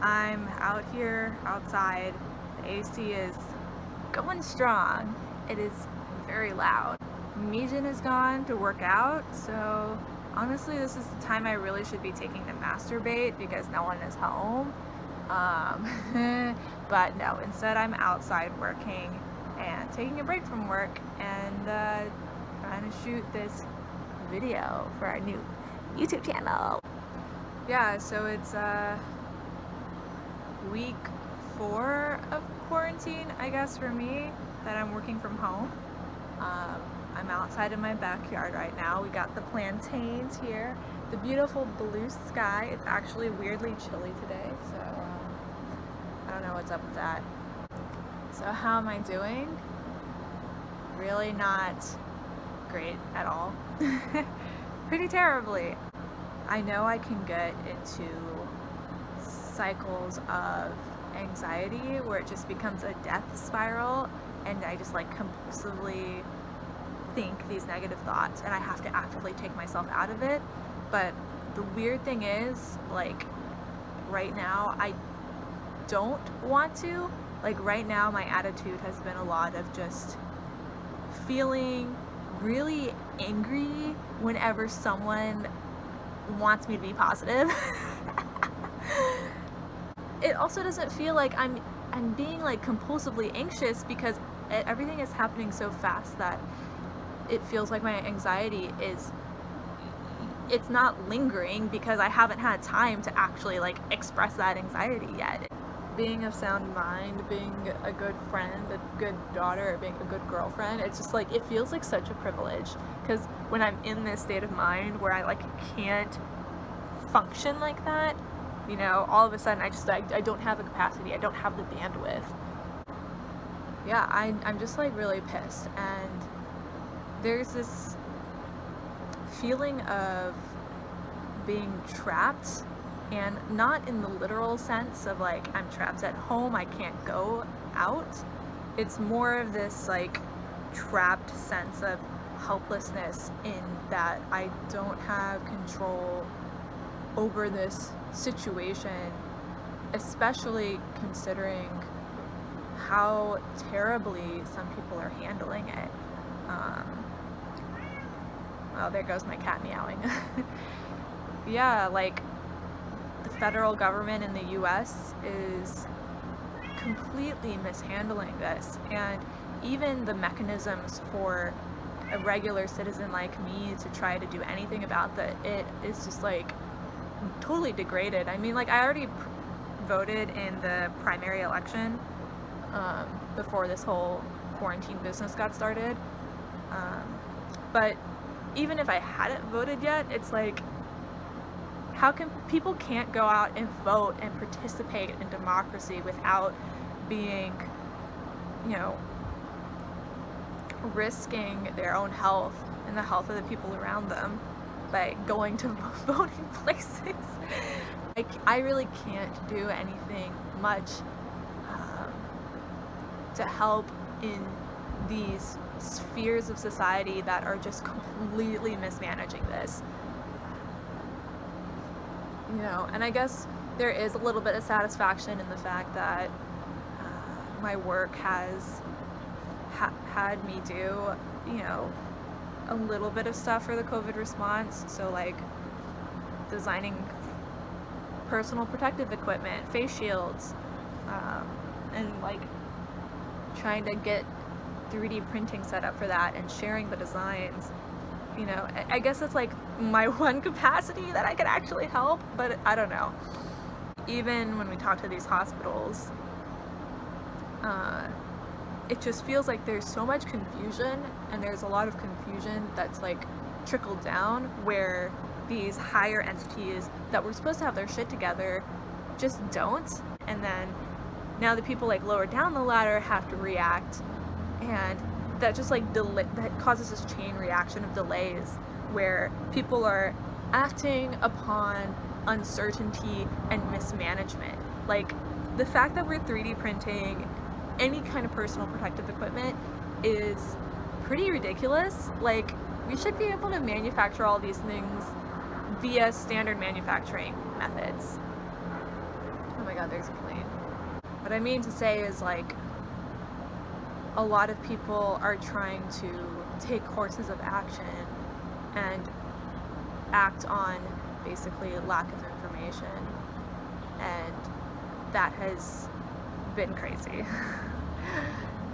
I'm out here outside. The AC is going strong. It is very loud. Mijin is gone to work out, so honestly this is the time I really should be taking to masturbate because no one is home. But no, instead I'm outside working and taking a break from work and trying to shoot this video for our new YouTube channel. Yeah, so it's week 4 of quarantine, I guess, for me, that I'm working from home. I'm outside in my backyard right now. We got the plantains here, the beautiful blue sky. It's actually weirdly chilly today, so I don't know what's up with that. So how am I doing? Really not great at all. Pretty terribly. I know I can get into cycles of anxiety where it just becomes a death spiral and I just like compulsively think these negative thoughts and I have to actively take myself out of it. But the weird thing is, like, right now I don't want to. Like, right now my attitude has been a lot of just feeling really angry whenever someone wants me to be positive. It also doesn't feel like I'm being like compulsively anxious because everything is happening so fast that it feels like my anxiety it's not lingering because I haven't had time to actually like express that anxiety yet. Being of sound mind, being a good friend, a good daughter, being a good girlfriend, it's just like, it feels like such a privilege because when I'm in this state of mind where I like can't function like that, you know, all of a sudden I don't have the capacity, I don't have the bandwidth. Yeah, I'm just like really pissed, and there's this feeling of being trapped, and not in the literal sense of like I'm trapped at home, I can't go out. It's more of this like trapped sense of helplessness in that I don't have control over this situation, especially considering how terribly some people are handling it. Oh, there goes my cat meowing. Yeah, like, the federal government in the US is completely mishandling this, and even the mechanisms for a regular citizen like me to try to do anything about it is just like totally degraded. I mean, like, I already voted in the primary election before this whole quarantine business got started, but even if I hadn't voted yet, it's like, how can people can't go out and vote and participate in democracy without being, you know, risking their own health and the health of the people around them by going to voting places? I really can't do anything much to help in these spheres of society that are just completely mismanaging this. You know, and I guess there is a little bit of satisfaction in the fact that my work has had me do, you know, a little bit of stuff for the COVID response. So like designing personal protective equipment, face shields, and like trying to get 3D printing set up for that and sharing the designs. You know, I guess it's like my one capacity that I could actually help, but I don't know. Even when we talk to these hospitals, it just feels like there's so much confusion, and there's a lot of confusion that's like trickled down where these higher entities that were supposed to have their shit together just don't, and then now the people like lower down the ladder have to react, and that just like that causes this chain reaction of delays where people are acting upon uncertainty and mismanagement. Like, the fact that we're 3D printing any kind of personal protective equipment is pretty ridiculous. Like, we should be able to manufacture all these things via standard manufacturing methods. Oh my god. Yeah, there's a plane. What I mean to say is, like, a lot of people are trying to take courses of action and act on basically lack of information, and that has been crazy.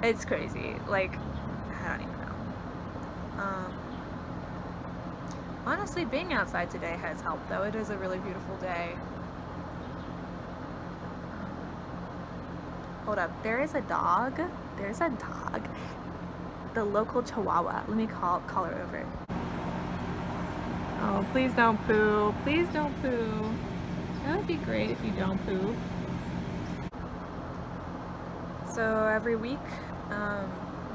It's crazy. Like, I don't even know. Honestly, being outside today has helped, though. It is a really beautiful day. Hold up. There is a dog. There's a dog. The local Chihuahua. Let me call her over. Oh, please don't poo. Please don't poo. That would be great if you don't poo. So every week,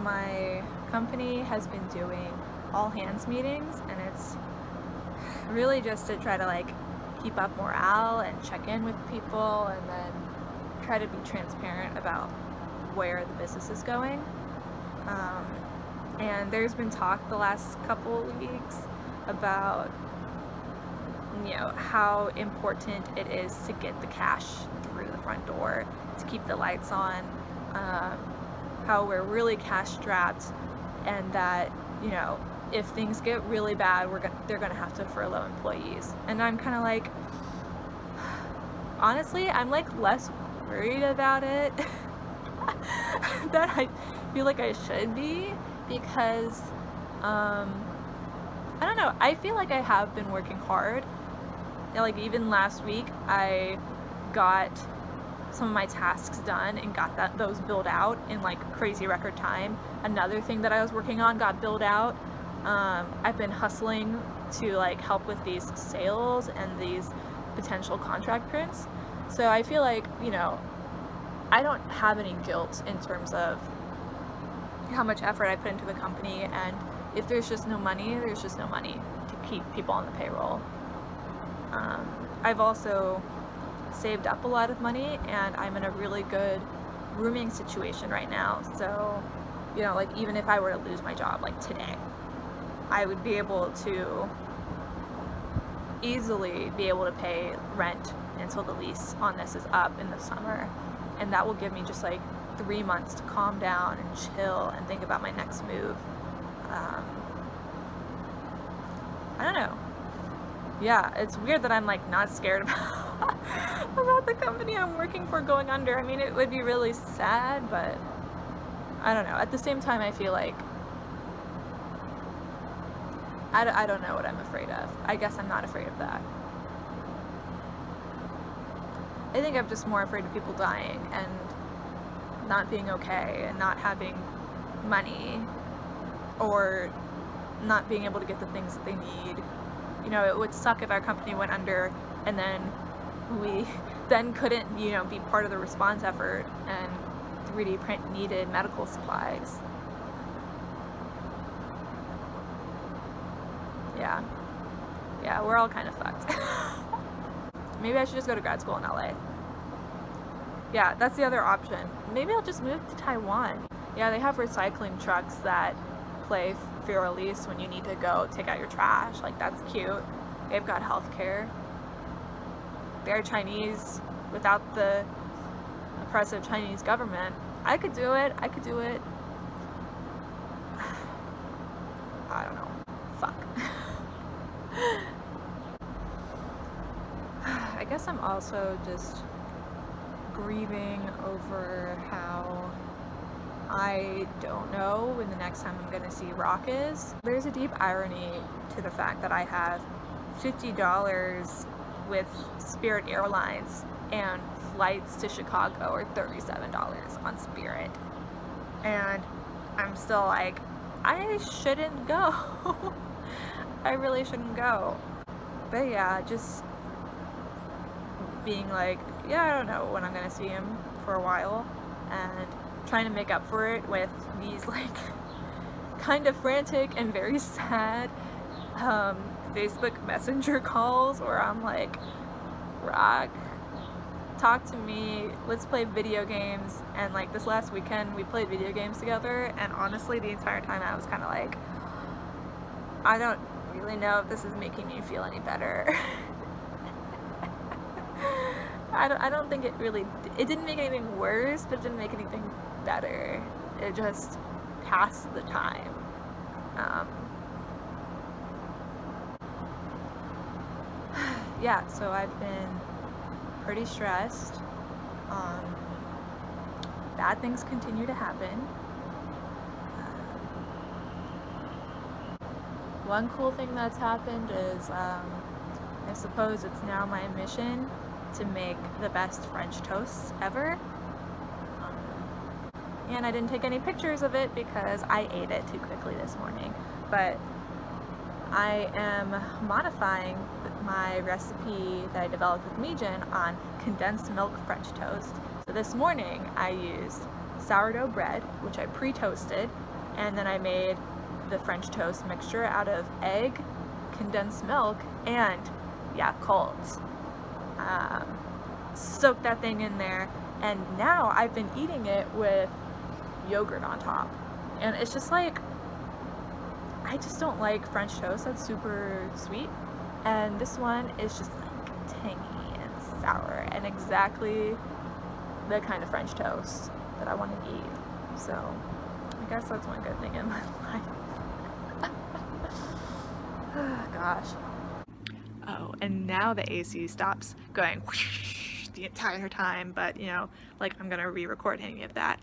my company has been doing all hands meetings, and it's really just to try to like keep up morale and check in with people, and then try to be transparent about where the business is going. And there's been talk the last couple of weeks about, you know, how important it is to get the cash through the front door, to keep the lights on, how we're really cash strapped, and that, you know, if things get really bad, they're gonna have to furlough employees. And I'm kind of like, honestly, I'm like less worried about it that I feel like I should be, because I don't know, I feel like I have been working hard. Like, even last week I got some of my tasks done and got those billed out in like crazy record time. Another thing that I was working on got billed out. I've been hustling to like help with these sales and these potential contract prints. So I feel like, you know, I don't have any guilt in terms of how much effort I put into the company, and if there's just no money, there's just no money to keep people on the payroll. I've also saved up a lot of money, and I'm in a really good rooming situation right now. So, you know, like, even if I were to lose my job like today, I would be able to easily be able to pay rent until the lease on this is up in the summer, and that will give me just like 3 months to calm down and chill and think about my next move. I don't know. Yeah, it's weird that I'm like not scared about the company I'm working for going under. I mean, it would be really sad, but I don't know. At the same time, I feel like I don't know what I'm afraid of. I guess I'm not afraid of that. I think I'm just more afraid of people dying and not being okay and not having money, or not being able to get the things that they need. You know, it would suck if our company went under and then we then couldn't, you know, be part of the response effort and 3D print needed medical supplies. Yeah, we're all kind of fucked. Maybe I should just go to grad school in LA. Yeah, that's the other option. Maybe I'll just move to Taiwan. Yeah, they have recycling trucks that play for your release when you need to go take out your trash. Like, that's cute. They've got healthcare. They're Chinese without the oppressive Chinese government. I could do it. I don't know. Fuck. I guess I'm also just grieving over how I don't know when the next time I'm gonna see Rock is. There's a deep irony to the fact that I have $50 with Spirit Airlines, and flights to Chicago are $37 on Spirit. And I'm still like, I shouldn't go. I really shouldn't go. But yeah, just being like, yeah, I don't know when I'm gonna see him for a while, and trying to make up for it with these like kind of frantic and very sad Facebook Messenger calls where I'm like, Rock, talk to me, let's play video games. And like this last weekend we played video games together, and honestly the entire time I was kind of like, I don't really know if this is making me feel any better. I don't think it didn't make anything worse, but it didn't make anything better. It just passed the time. Yeah, so I've been pretty stressed. Bad things continue to happen. One cool thing that's happened is I suppose it's now my mission to make the best French toast ever. And I didn't take any pictures of it because I ate it too quickly this morning. But I am modifying my recipe that I developed with Mijin on condensed milk French toast. So this morning I used sourdough bread, which I pre-toasted, and then I made the French toast mixture out of egg, condensed milk, and Yakult. Soak that thing in there, and now I've been eating it with yogurt on top. And it's just like, I just don't like French toast that's super sweet, and this one is just like tangy and sour and exactly the kind of French toast that I want to eat. So I guess that's one good thing in my life. Gosh. Oh, and now the AC stops going whoosh the entire time, but you know, like I'm gonna re-record any of that.